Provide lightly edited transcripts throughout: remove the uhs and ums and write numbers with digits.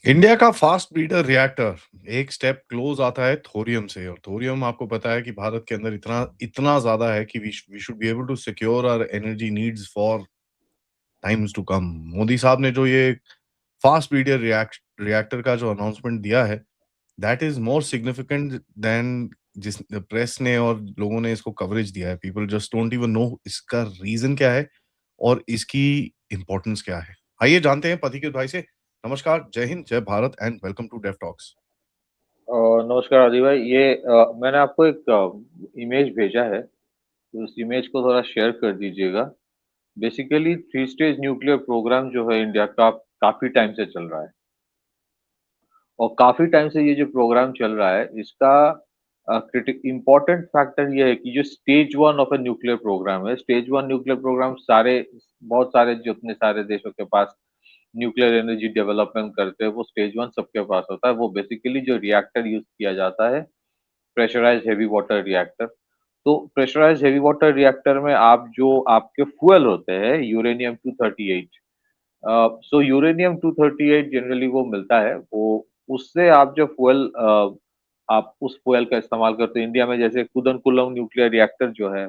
India का fast breeder reactor एक step close आता है थोरियम से और थोरियम आपको पता है कि भारत के अंदर इतना इतना ज्यादा है कि we should be able to secure our energy needs for times to come. Modi साहब ने जो ये फास्ट ब्रीडर रिएक्टर का जो अनाउंसमेंट दिया है, that is more significant then जिस प्रेस ने और लोगों ने इसको कवरेज दिया है। People just don't even know इसका रीजन क्या है और इसकी इंपॉर्टेंस क्या है। आइए जानते हैं पथिकृत भाई से। नमस्कार, जय हिंद, जय Bharat and welcome to Def Talks. नमस्कार आदि भाई। मैंने आपको एक इमेज भेजा है, तो उस इमेज को थोड़ा शेयर कर दीजिएगा। Basically three stage nuclear program जो है इंडिया का काफी टाइम से चल रहा है, और काफी टाइम से ये जो प्रोग्राम चल रहा है इसका क्रिटिक इम्पोर्टेंट फैक्टर ये है कि जो stage one of a nuclear program है, स्टेज वन न्यूक्लियर प्रोग्राम सारे बहुत सारे जितने सारे देशों के पास न्यूक्लियर एनर्जी डेवलपमेंट करते हैं वो स्टेज वन सबके पास होता है। वो बेसिकली जो रिएक्टर यूज किया जाता है, प्रेशराइज्ड हेवी वाटर रिएक्टर। तो प्रेशराइज्ड हेवी वाटर रिएक्टर में आप जो आपके फ्यूल होते हैं यूरेनियम 238, सो यूरेनियम 238 जनरली वो मिलता है, वो उससे आप जो फ्यूल आप उस फ्यूल का इस्तेमाल करते हैं। इंडिया में जैसे कुदनकुलम न्यूक्लियर रिएक्टर जो है,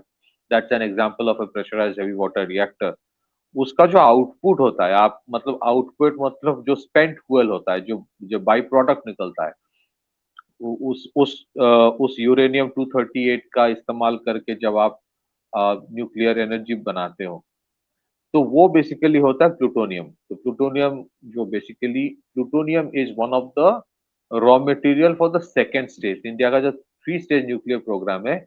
that's an example of a pressurised heavy water reactor. उसका जो आउटपुट होता है, आप मतलब आउटपुट मतलब जो स्पेंट फ्यूल होता है, जो जो बाई प्रोडक्ट निकलता है, उस यूरेनियम 238 का इस्तेमाल करके जब आप न्यूक्लियर एनर्जी बनाते हो, तो वो बेसिकली होता है प्लूटोनियम। तो प्लूटोनियम जो basically plutonium is one of the raw material for the second stage. India का जो थ्री स्टेज न्यूक्लियर प्रोग्राम है,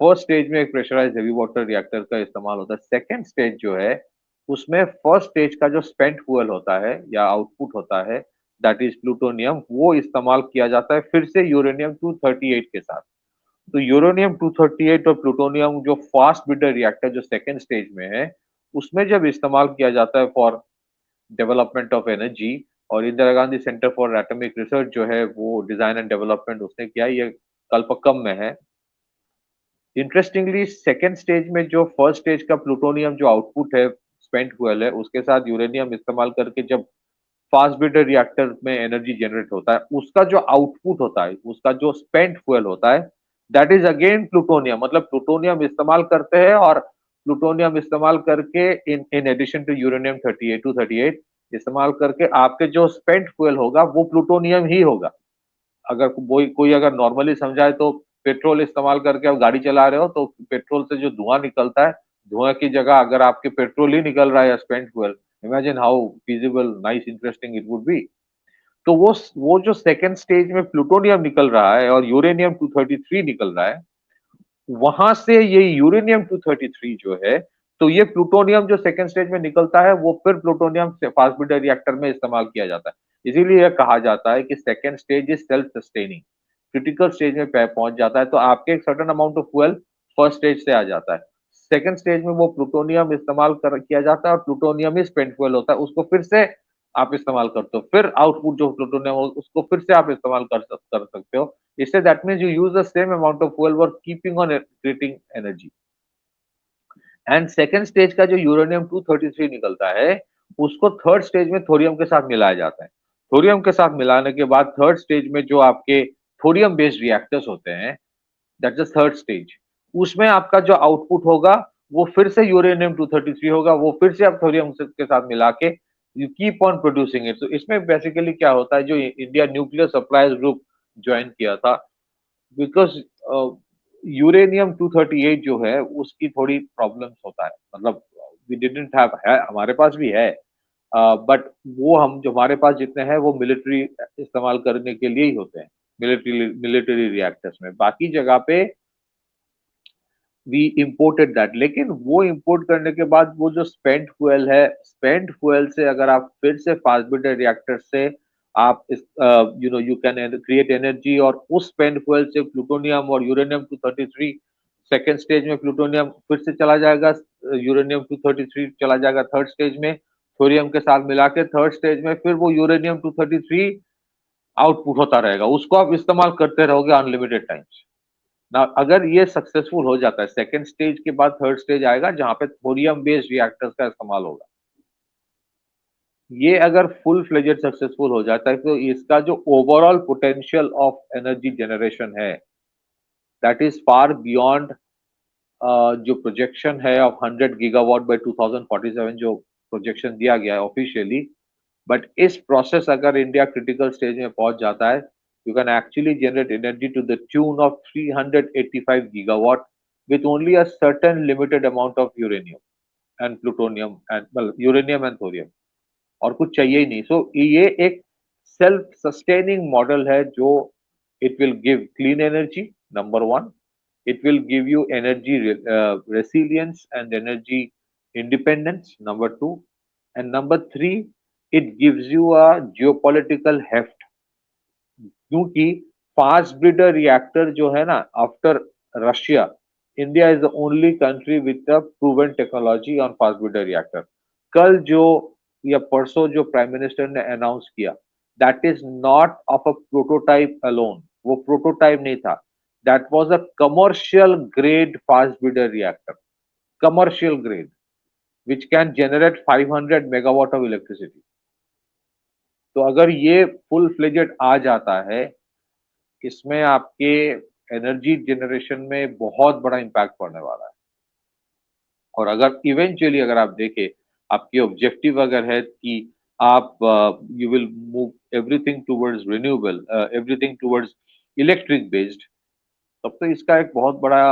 फर्स्ट स्टेज में एक प्रेशराइज्ड हेवी वाटर रिएक्टर का इस्तेमाल होता है। सेकेंड स्टेज जो है उसमें फर्स्ट स्टेज का जो स्पेंट फ्यूल होता है या आउटपुट होता है, दैट इज प्लूटोनियम, वो इस्तेमाल किया जाता है फिर से यूरेनियम 238 के साथ। तो यूरेनियम 238 और प्लूटोनियम जो फास्ट ब्रीडर रिएक्टर जो सेकेंड स्टेज में है, उसमें जब इस्तेमाल किया जाता है फॉर डेवलपमेंट ऑफ एनर्जी, और Indira Gandhi centre for atomic research जो है वो डिजाइन एंड डेवलपमेंट उसने किया है, ये कल्पक्कम में है। इंटरेस्टिंगली सेकेंड स्टेज में जो फर्स्ट स्टेज का प्लूटोनियम जो आउटपुट है, स्पेंट फ्यूल है, उसके साथ यूरेनियम इस्तेमाल करके जब फास्ट ब्रीडर रिएक्टर में एनर्जी जनरेट होता है, उसका जो आउटपुट होता है, उसका जो स्पेंट फ्यूल होता है, दैट इज अगेन प्लूटोनियम। मतलब प्लूटोनियम इस्तेमाल करते हैं, और प्लूटोनियम इस्तेमाल करके इन इन एडिशन टू यूरेनियम 38 238 इस्तेमाल करके आपके जो स्पेंट फ्यूल होगा वो प्लूटोनियम ही होगा। अगर कोई कोई अगर नॉर्मली समझाए तो पेट्रोल इस्तेमाल करके आप गाड़ी चला रहे हो, तो पेट्रोल से जो धुआं निकलता है, धुआं की जगह अगर आपके पेट्रोल ही निकल रहा है या spent fuel, imagine how feasible, nice, interesting it would be. तो वो जो सेकंड स्टेज में प्लूटोनियम निकल रहा है और यूरेनियम 233 निकल रहा है, वहां से ये यूरेनियम 233 जो है, तो ये प्लूटोनियम जो सेकंड स्टेज में निकलता है वो फिर प्लूटोनियम से फास्ट ब्रीडर रिएक्टर में इस्तेमाल किया जाता है। इसीलिए यह कहा जाता है कि second stage is self sustaining. Critical stage में पहुंच जाता है तो आपके एक certain amount of fuel first stage से आ जाता है। सेकंड स्टेज में वो प्लूटोनियम इस्तेमाल किया जाता है, और प्लूटोनियम ही स्पेंट फ्यूल होता है, उसको फिर से आप इस्तेमाल करते हो, फिर आउटपुट जो प्लूटोनियम हो उसको फिर से आप इस्तेमाल कर सकते हो। इससे that means you use the same amount of fuel for keeping on creating energy. And second stage का जो यूरेनियम 233 निकलता है, उसको थर्ड स्टेज में थोरियम के साथ मिलाया जाता है। थोरियम के साथ मिलाने के बाद थर्ड स्टेज में जो आपके थोरियम बेस्ड रिएक्टर्स होते हैं, दैट्स द थर्ड स्टेज। उसमें आपका जो आउटपुट होगा वो फिर से यूरेनियम 233 होगा, वो फिर से आप थोरियम के साथ मिला के you keep on producing it. तो इसमें बेसिकली क्या होता है, जो India nuclear supplies group join किया था, बिकॉज यूरेनियम 238 जो है उसकी थोड़ी प्रॉब्लम्स होता है, मतलब वी डिडंट हैव, है हमारे पास भी है, बट वो हम जो हमारे पास जितने हैं वो मिलिट्री इस्तेमाल करने के लिए ही होते हैं, मिलिट्री मिलिट्री रिएक्टर्स में। बाकी जगह पे वी इम्पोर्टेड दैट, लेकिन वो इम्पोर्ट करने के बाद वो जो स्पेंट फ्यूल है, स्पेंट फ्यूल से अगर आप फिर से फास्ट ब्रीडर रिएक्टर से आप इस you know you can create energy, और उस स्पेंट फ्यूल से प्लूटोनियम और यूरेनियम 233 सेकेंड स्टेज में प्लूटोनियम फिर से चला जाएगा, यूरेनियम 233 चला जाएगा थर्ड स्टेज में, थोरियम के साथ मिला के थर्ड स्टेज में फिर वो यूरेनियम 233 आउटपुट होता रहेगा, उसको आप इस्तेमाल करते रहोगे अनलिमिटेड टाइम्स ना। अगर ये सक्सेसफुल हो जाता है, सेकेंड स्टेज के बाद थर्ड स्टेज आएगा जहां पे थोरियम बेस्ड रिएक्टर्स का इस्तेमाल होगा। ये अगर फुल फ्लेजेड सक्सेसफुल हो जाता है तो इसका जो overall potential of energy generation है दैट इज फार बियॉन्ड जो प्रोजेक्शन है ऑफ 100 गीगावाट बाय 2047 जो प्रोजेक्शन दिया गया है ऑफिशियली। बट इस प्रोसेस अगर इंडिया क्रिटिकल स्टेज में पहुंच जाता है you can actually generate energy to the tune of 385 gigawatt with only a certain limited amount of uranium and plutonium and well uranium and thorium और कुछ चाहिए ही नहीं। सो ये एक सेल्फ सस्टेनिंग मॉडल है जो it will give clean energy number one, it will give you energy resilience and energy independence number two, and number three it gives you a geopolitical heft क्योंकि fast breeder reactor जो है ना after Russia India is the only country with the proven technology on fast breeder reactor. कल जो या परसों जो prime minister ने अनाउंस किया that is not of a prototype alone, वो प्रोटोटाइप नहीं था, that was a commercial grade fast breeder reactor, commercial grade which can generate 500 megawatt of electricity। तो अगर ये फुल फ्लेजेड आ जाता है इसमें आपके एनर्जी जनरेशन में बहुत बड़ा इम्पैक्ट पड़ने वाला है। और अगर इवेंचुअली अगर आप देखें आपकी ऑब्जेक्टिव अगर है कि आप you will move everything towards renewable, everything towards electric based, तब तो इसका एक बहुत बड़ा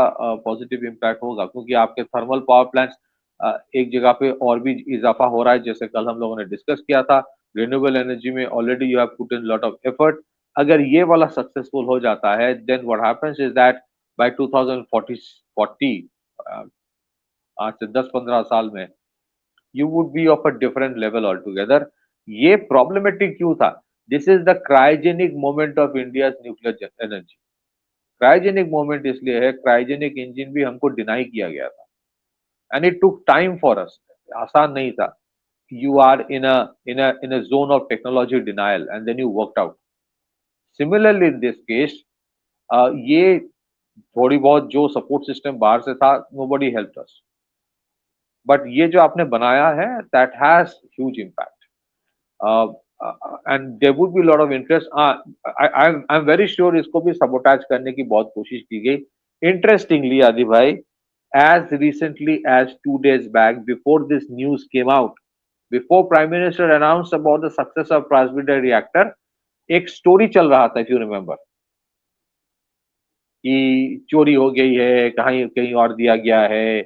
पॉजिटिव इम्पैक्ट होगा क्योंकि आपके थर्मल पावर प्लांट्स एक जगह पे और भी इजाफा हो रहा है जैसे कल हम लोगों ने डिस्कस किया था। रिन्यूएबल एनर्जी में already you have put in lot of effort. अगर ये वाला सक्सेसफुल हो जाता है then what happens is that by 2040 आज से 10-15 साल में you would be of a different level all together. ये प्रॉब्लमेटिक क्यों था? This is the cryogenic moment of India nuclear energy. Cryogenic moment इसलिए है क्रायोजेनिक इंजन भी हमको डिनाई किया गया था and it took time for us, आसान नहीं था। You are in a zone of technology denial and then you worked out. Similarly in this case ये थोड़ी बहुत जो सपोर्ट सिस्टम बाहर से था नोबडी हेल्प्ड अस, बट ये जो आपने बनाया है that has huge impact and there would be lot of interest. I am very sure इसको भी सबोटाज करने की बहुत कोशिश की गई। इंटरेस्टिंगली आदि भाई as recently as 2 days back before this news came out, before prime minister announced about the success of Prasvita reactor, एक स्टोरी चल रहा था if you remember कि चोरी हो गई है कहीं कहीं और दिया गया है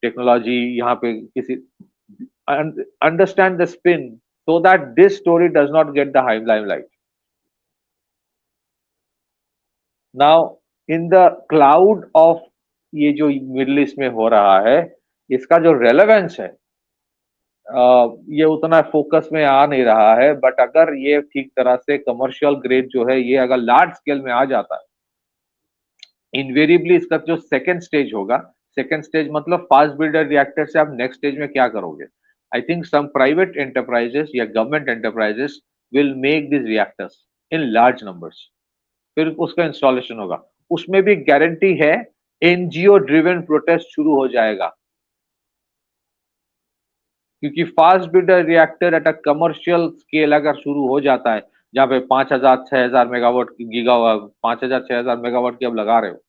टेक्नोलॉजी यहाँ पे किसी understand the spin so that this story does not get the limelight. Now in the cloud of ये जो मिडिल ईस्ट में हो रहा है इसका जो रेलेवेंस है ये उतना फोकस में आ नहीं रहा है, बट अगर ये ठीक तरह से कमर्शियल ग्रेड जो है ये अगर लार्ज स्केल में आ जाता है इनवेरिएबली इसका जो सेकंड स्टेज होगा, सेकंड स्टेज मतलब फास्ट ब्रीडर रिएक्टर से आप नेक्स्ट स्टेज में क्या करोगे? I think some private enterprises या government enterprises will make this reactors in large numbers, फिर उसका इंस्टॉलेशन होगा। उसमें भी गारंटी है एनजीओ ड्रिवन प्रोटेस्ट शुरू हो जाएगा क्योंकि fast breeder reactor at a commercial scale अगर शुरू हो जाता है जहां पे 5000-6000 मेगावाट की गीगा 5000-6000 मेगावाट की अब लगा रहे हो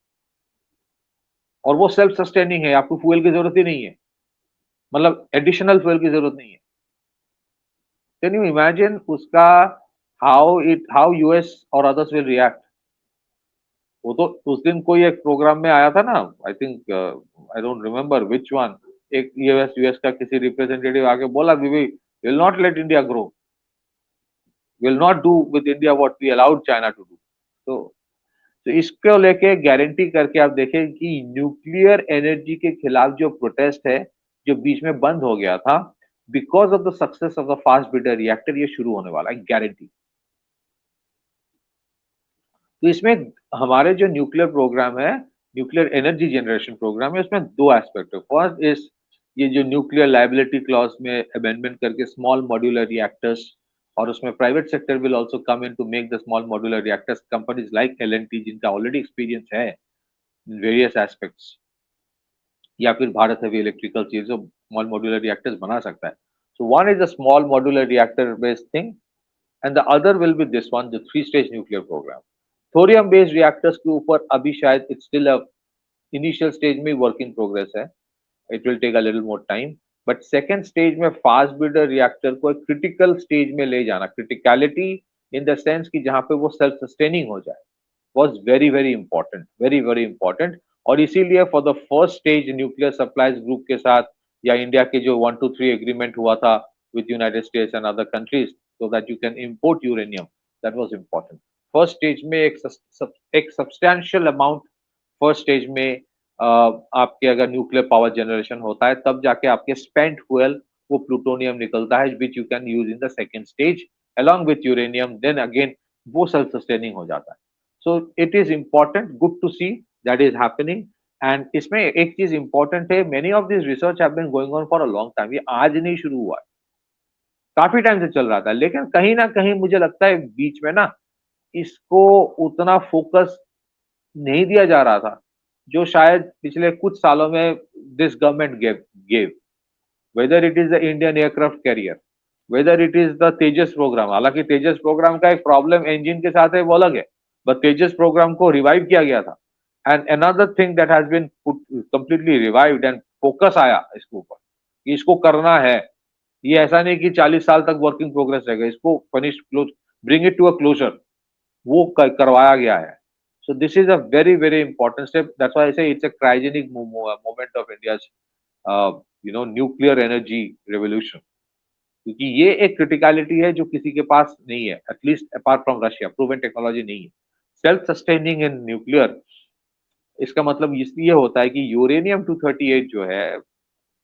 और वो सेल्फ सस्टेनिंग है, आपको फ्यूल की जरूरत ही नहीं है, मतलब एडिशनल फ्यूल की जरूरत नहीं है। कैन यू इमेजिन उसका हाउ यूएस और अदर्स विल रिएक्ट? वो तो उस दिन कोई एक प्रोग्राम में आया था ना, I think I don't remember which one, एक यूएस का किसी रिप्रेजेंटेटिव आके बोला we will not let India grow, will not do with India what we allowed China to do. तो इसको लेके गारंटी करके आप देखें कि न्यूक्लियर एनर्जी के खिलाफ जो प्रोटेस्ट है जो बीच में बंद हो गया था because of the success of the fast breeder reactor ये शुरू होने वाला है, गारंटी। तो इसमें हमारे जो न्यूक्लियर प्रोग्राम है, न्यूक्लियर एनर्जी जनरेशन प्रोग्राम है, उसमें दो एस्पेक्ट है। फर्स्ट इज ये जो न्यूक्लियर लाइबिलिटी क्लॉज में अमेंडमेंट करके स्मॉल मॉड्यूलर रिएक्टर्स, और उसमें private sector will also come in to make the small modular reactors, companies like L&T जिनका ऑलरेडी एक्सपीरियंस है इन वेरियस एस्पेक्ट्स, या फिर भारत हेवी इलेक्ट्रिकल चीज जो स्मॉल मॉड्यूलर रिएक्टर्स बना सकता है। So one is a small modular reactor based thing, and the other will be this one, the three stage nuclear program. Thorium based reactors के ऊपर अभी शायद it's still a initial stage में work in progress है. It will take a little more time, but second stage में fast breeder reactor को एक critical stage में ले जाना, क्रिटिकलिटी इन द सेंस कि जहां पे वो सेल्फ सस्टेनिंग हो जाए, was very very important, very very important. और इसीलिए for the first stage nuclear supplies group के साथ या इंडिया के जो 123 एग्रीमेंट हुआ था with United states and other countries so that you can import uranium, that was important. First stage में एक सब्सटैंशियल अमाउंट फर्स्ट स्टेज में आपके अगर न्यूक्लियर पावर जनरेशन होता है तब जाके आपके स्पेंट फ्यूल वो प्लूटोनियम निकलता है which you can use in the second stage along with uranium. Then again वो self sustaining हो जाता है. So it is important, good to see that is happening. And इसमें एक चीज important है, many of these research have been going on for a long time. ये आज नहीं शुरू हुआ है, काफी टाइम से चल रहा था, लेकिन कहीं ना कहीं मुझे लगता है बीच में ना इसको उतना फोकस नहीं दिया जा रहा था जो शायद पिछले कुछ सालों में this government gave. Whether it is the Indian aircraft carrier, whether it is the Tejas program. हालांकि तेजस प्रोग्राम का एक प्रॉब्लम इंजन के साथ है, वो अलग है, बट तेजस प्रोग्राम को रिवाइव किया गया था. And another thing that has been completely revived and focus आया इसके ऊपर कि इसको करना है. ये ऐसा नहीं कि 40 साल तक वर्किंग प्रोग्रेस रहेगा, इसको finish close, bring it to a closure, वो करवाया गया है. So this is a very very important step. That's why I say it's a cryogenic moment of India's nuclear energy revolution. क्योंकि ये एक क्रिटिकलिटी है जो किसी के पास नहीं है, at least apart from Russia proven technology नहीं है. सेल्फ सस्टेनिंग इन न्यूक्लियर, इसका मतलब इसलिए होता है कि यूरेनियम 238 जो है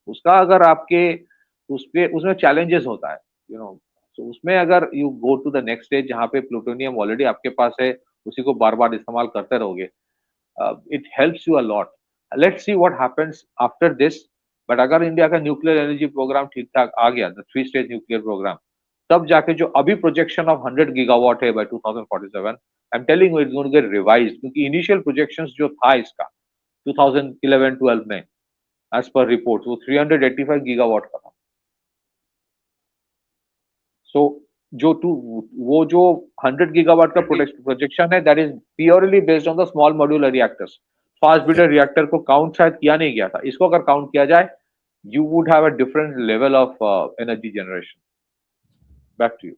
उसका अगर आपके उसमें चैलेंजेस होता है, तो उसमें अगर you go to the next stage जहाँ पे प्लूटोनियम ऑलरेडी आपके पास है, उसी को बार बार इस्तेमाल करते रहोगे, it helps you a lot. Let's see what happens after this. But अगर इंडिया का न्यूक्लियर एनर्जी प्रोग्राम ठीक ठाक आ गया, the three stage nuclear program, तब जाके जो अभी प्रोजेक्शन ऑफ 100 गीगावाट है by 2047, I am telling you it's going to get revised. क्योंकि इनिशियल प्रोजेक्शंस जो था इसका 2011-12 में एज पर रिपोर्ट्स वो 385 गीगावाट का था. सो वो जो 100 गीगावाट का प्रोजेक्शन है, that is purely based on the small modular reactors. Fast breeder reactor को काउंट शायद किया नहीं गया था, इसको अगर काउंट किया जाए you would have a different level of energy generation. Back to you.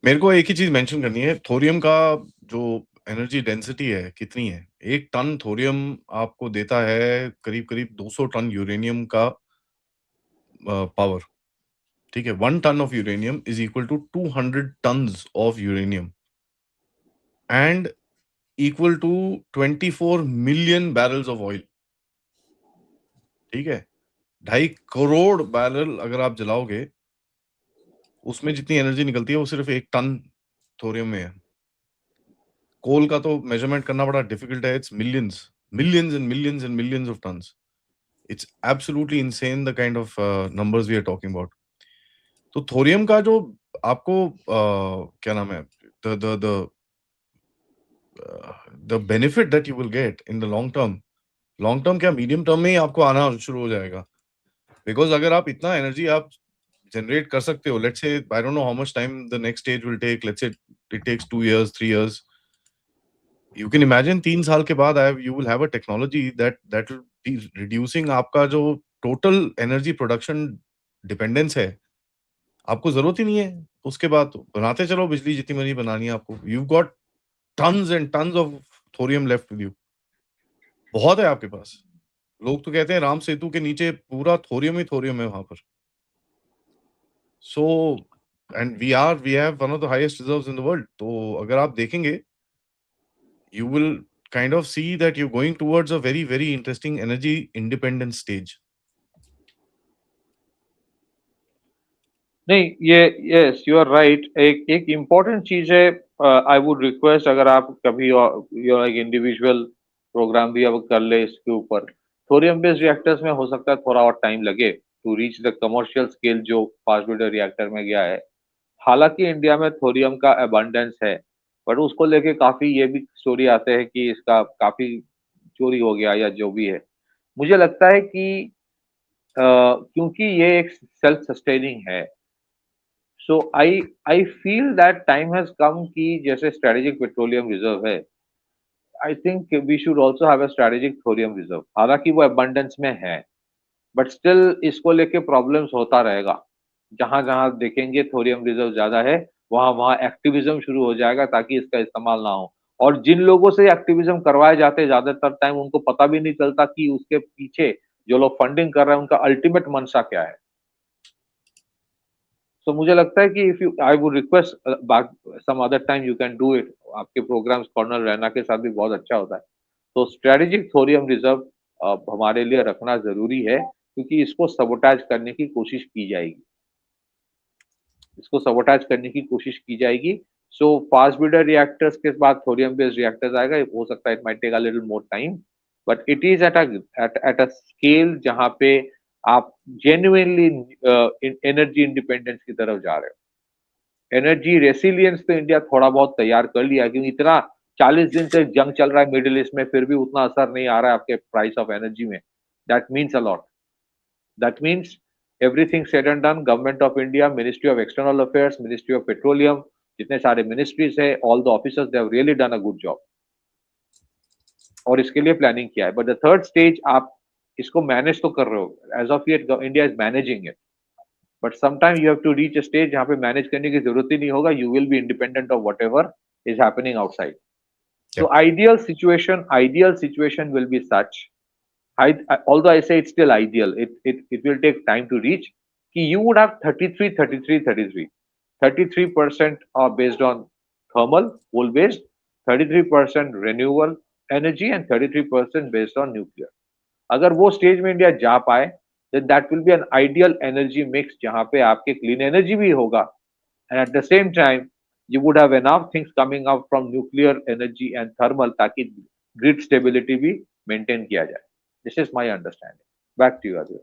मेरे को एक ही चीज मेंशन करनी है, थोरियम का जो एनर्जी डेंसिटी है कितनी है. एक टन थोरियम आपको देता है करीब करीब 200 टन यूरेनियम का पावर. ठीक है, 1 ton of uranium is equal to 200 tons of uranium and equal to 24 million barrels of oil. ठीक है, 2.5 करोड़ बैरल अगर आप जलाओगे, उसमें जितनी एनर्जी निकलती है वो सिर्फ 1 टन थोरियम में है. कोल का तो मेजरमेंट करना बड़ा डिफिकल्ट है. It's millions millions and millions and millions of tons. It's absolutely insane the kind of numbers we are talking about. तो थोरियम का जो आपको क्या नाम है, the the the the benefit that you will get in the long term क्या medium term में ही आपको आना शुरू हो जाएगा. बिकॉज अगर आप इतना एनर्जी आप जनरेट कर सकते हो, let's say I don't know how much time the next stage will take, let's say it takes 2 years 3 years. You can imagine 3 साल के बाद you will have a technology that will be reducing आपका जो total energy production dependence है. आपको जरूरत ही नहीं है उसके बाद, तो बनाते चलो बिजली जितनी मर्जी बनानी है आपको. You got tons and tons of thorium left with you. बहुत है आपके पास. लोग तो कहते हैं राम सेतु के नीचे पूरा थोरियम ही थोरियम है वहां पर. So and we have one of the highest reserves in the world. तो अगर आप देखेंगे, you will kind of see that you're going towards a very very interesting energy independent stage. नहीं, ये यस यू आर राइट. एक important चीज है, आई would request अगर आप कभी योर एक इंडिविजुअल प्रोग्राम भी अब कर ले इसके ऊपर, थोरियम बेस्ड रिएक्टर्स में हो सकता है थोड़ा और टाइम लगे to reach the commercial scale जो फास्ट ब्रीडर रिएक्टर में गया है. हालांकि इंडिया में थोरियम का अबंडेंस है, बट उसको लेके काफी ये भी स्टोरी आते हैं कि इसका काफी चोरी हो गया या जो भी है. मुझे लगता है कि क्योंकि ये एक सेल्फ सस्टेनिंग है। So I feel that time has come कि जैसे स्ट्रेटेजिक पेट्रोलियम रिजर्व है, I think we should also have a strategic thorium reserve. हालाँकि वो अबंडेंस में है, बट स्टिल इसको लेके प्रॉब्लम्स होता रहेगा। जहाँ-जहाँ देखेंगे थोरियम रिजर्व ज़्यादा है, वहाँ-वहाँ एक्टिविज़्म शुरू हो जाएगा ताकि इसका इस्तेमाल ना हो। और जिन लोगों से एक्टिविज़्म करवाए जाते हैं ज़्यादातर टाइम उनको पता भी नहीं चलता कि उसके पीछे जो लोग फंडिंग कर रहे हैं उनका अल्टीमेट मंशा क्या है। सो मुझे लगता है कि if you I would request some other time you can do it. आपके प्रोग्राम्स कर्नल रैना के साथ भी बहुत अच्छा होता है। तो स्ट्रैटेजिक थोरियम रिजर्व हमारे लिए रखना ज़रूरी है क्योंकि इसको सबोटाज करने की कोशिश की जाएगी। इसको सबोटाज करने की कोशिश की जाएगी। सो फास्ट ब्रीडर रिएक्टर्स के बाद थोरियम बेस्ड रिएक्टर्स आएगा। हो सकता है it might take a little more time, but it is at a scale जहाँ पे आप जेन्युइनली एनर्जी इंडिपेंडेंस की तरफ जा रहे हो। एनर्जी रेसिलियंस तो इंडिया थोड़ा बहुत तैयार कर लिया है क्योंकि इतना 40 दिन से जंग चल रहा है मिडल ईस्ट में, फिर भी उतना असर नहीं आ रहा है आपके प्राइस ऑफ एनर्जी में। That means a lot. That means everything said and done, Government of India, Ministry of External Affairs, Ministry of Petroleum, जितने सारे मिनिस्ट्रीज है, all the officers, they have really done a good job और इसके लिए planning किया है। But the third stage आप इसको मैनेज तो कर रहे हो, as of yet India is managing it, but sometime you have to reach a stage जहाँ पे मैनेज करने की जरूरत ही नहीं होगा। You will be independent of whatever is happening outside. Yeah. So ideal situation will be such. Although I say it's still ideal, it will take time to reach. Ki you would have 33, 33, 33. 33% are based on thermal, coal based, 33% renewable energy and 33% based on nuclear. अगर वो stage में India जा पाए, then that will be an ideal energy mix जहाँ पे आपके clean energy भी होगा and at the same time you would have enough things coming out from nuclear energy and thermal ताकि grid stability भी maintain किया जाए। This is my understanding. Back to you, Adil.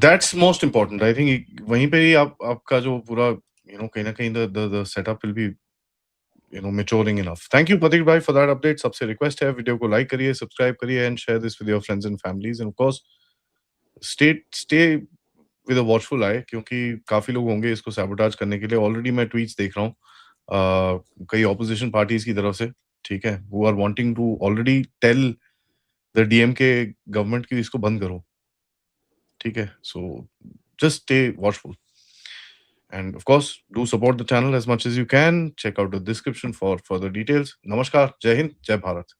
That's most important. I think वहीं पे ही आपका जो पूरा कहीं ना कहीं the setup will be maturing enough. Thank you Pratik bhai for that update. सबसे request है वीडियो को like करिए, subscribe करिए and share this with your friends and families and of course stay with a watchful eye क्योंकि काफी लोग होंगे इसको sabotage करने के लिए। ऑलरेडी मैं tweets देख रहा हूँ कई opposition parties की तरफ से, ठीक है, who are wanting to already tell the DMK government कि इसको बंद करो, ठीक है। So just stay watchful. And of course, do support the channel as much as you can. Check out the description for further details. Namaskar, Jai Hind, Jai Bharat.